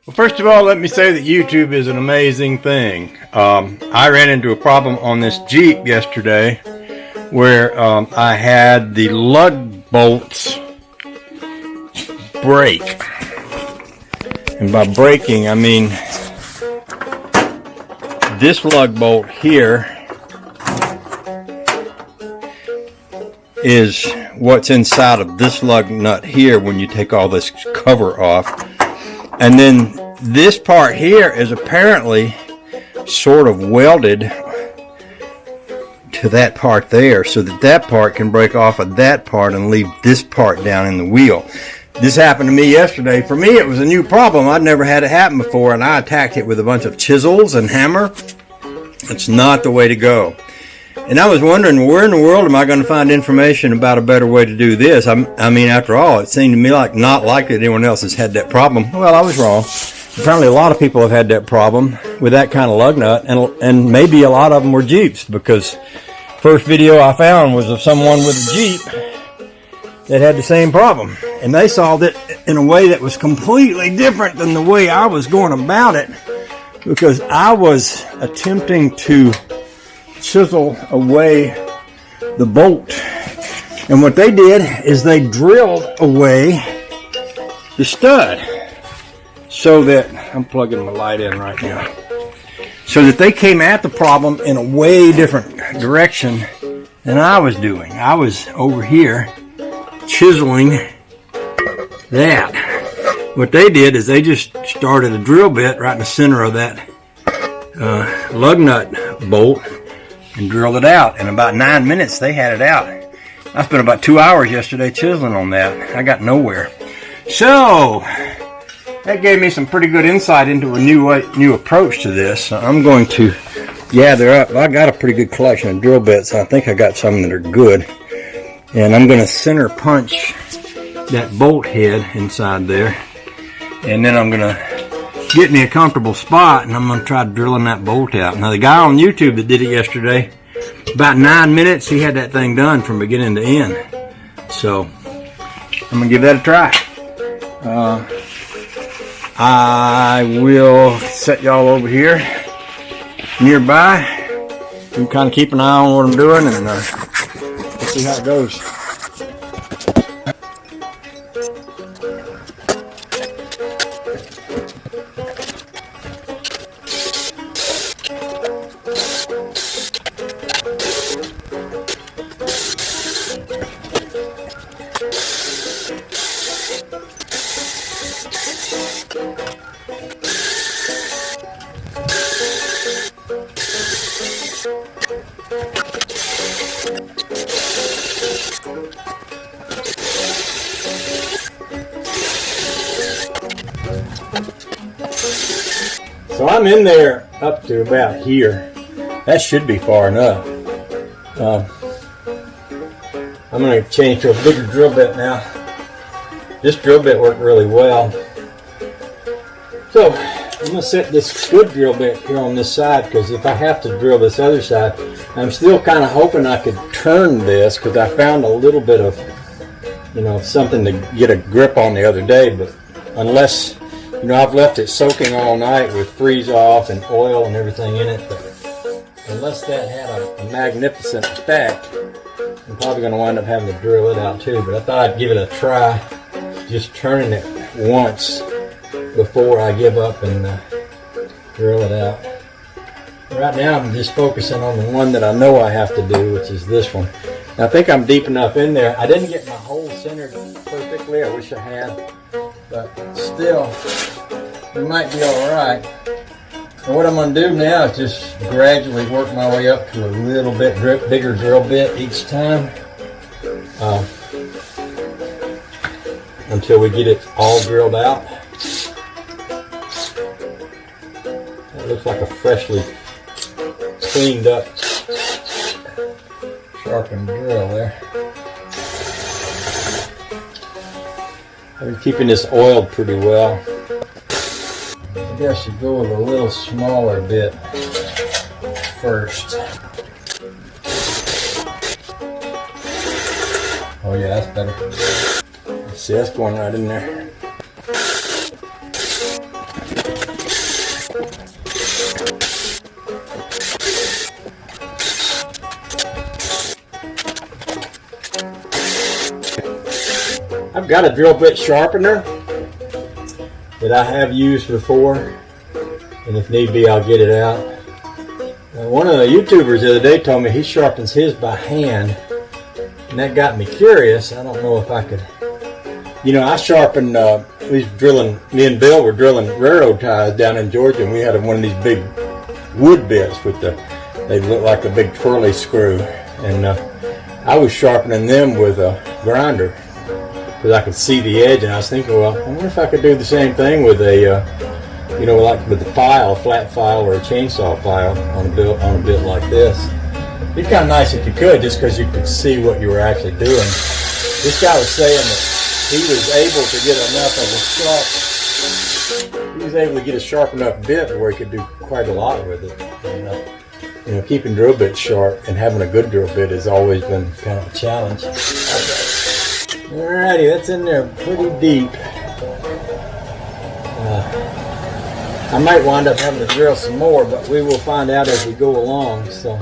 Well, first of all, let me say that YouTube is an amazing thing. I ran into a problem on this Jeep yesterday where I had the lug bolts break. And by breaking, I mean this lug bolt here is what's inside of this lug nut here when you take all this cover off. And then this part here is apparently sort of welded to that part there so that that part can break off of that part and leave this part down in the wheel. This happened to me yesterday. For me, it was a new problem. I'd never had it happen before, and I attacked it with a bunch of chisels and hammer. It's not the way to go. And I was wondering, where in the world am I going to find information about a better way to do this? I mean, after all, it seemed to me like not likely that anyone else has had that problem. Well, I was wrong. Apparently, a lot of people have had that problem with that kind of lug nut, and maybe a lot of them were Jeeps, because first video I found was of someone with a Jeep that had the same problem. And they solved it in a way that was completely different than the way I was going about it, because I was attempting to chisel away the bolt, and what they did is they drilled away the stud so that, I'm plugging my light in right now, so that they came at the problem in a way different direction than I was doing. I was over here chiseling that. What they did is they just started a drill bit right in the center of that lug nut bolt and drilled it out. In about 9 minutes, they had it out. I spent about 2 hours yesterday chiseling on that. I got nowhere. So that gave me some pretty good insight into a new approach to this. So I'm going to gather up. I got a pretty good collection of drill bits. I think I got some that are good. And I'm going to center punch that bolt head inside there. And then I'm going to get me a comfortable spot, and I'm going to try drilling that bolt out. Now, the guy on YouTube that did it yesterday, about 9 minutes, he had that thing done from beginning to end. So I'm going to give that a try. I will set y'all over here nearby and kind of keep an eye on what I'm doing, and let's see how it goes. So I'm in there up to about here. That should be far enough. I'm going to change to a bigger drill bit now. This drill bit worked really well. So I'm going to set this good drill bit here on this side, because if I have to drill this other side, I'm still kind of hoping I could turn this, because I found a little bit of, something to get a grip on the other day. But unless, I've left it soaking all night with freeze off and oil and everything in it, but unless that had a magnificent effect, I'm probably going to wind up having to drill it out too. But I thought I'd give it a try, just turning it once before I give up and drill it out. Right now I'm just focusing on the one that I know I have to do, which is this one. And I think I'm deep enough in there. I didn't get my hole centered perfectly. I wish I had, but still, it might be all right. And what I'm going to do now is just gradually work my way up to a little bit bigger drill bit each time, until we get it all drilled out. That looks like a freshly cleaned up, sharpened drill there. I've been keeping this oiled pretty well. Maybe I should go with a little smaller bit first. Oh yeah, that's better. See, that's going right in there. I've got a drill bit sharpener that I have used before, and if need be, I'll get it out. One of the YouTubers the other day told me he sharpens his by hand, and that got me curious. I don't know if I could. You know, I sharpened. We was drilling. Me and Bill were drilling railroad ties down in Georgia, and we had one of these big wood bits with they look like a big twirly screw, and I was sharpening them with a grinder because I could see the edge, and I was thinking, well, I wonder if I could do the same thing with a, you know, like with a file, a flat file or a chainsaw file on a bit like this. It'd be kind of nice if you could, just because you could see what you were actually doing. This guy was saying that he was able to get enough of a sharp. He was able to get a sharp enough bit where he could do quite a lot with it. And, you know, keeping drill bits sharp and having a good drill bit has always been kind of a challenge. Alrighty, that's in there pretty deep. I might wind up having to drill some more, but we will find out as we go along. So.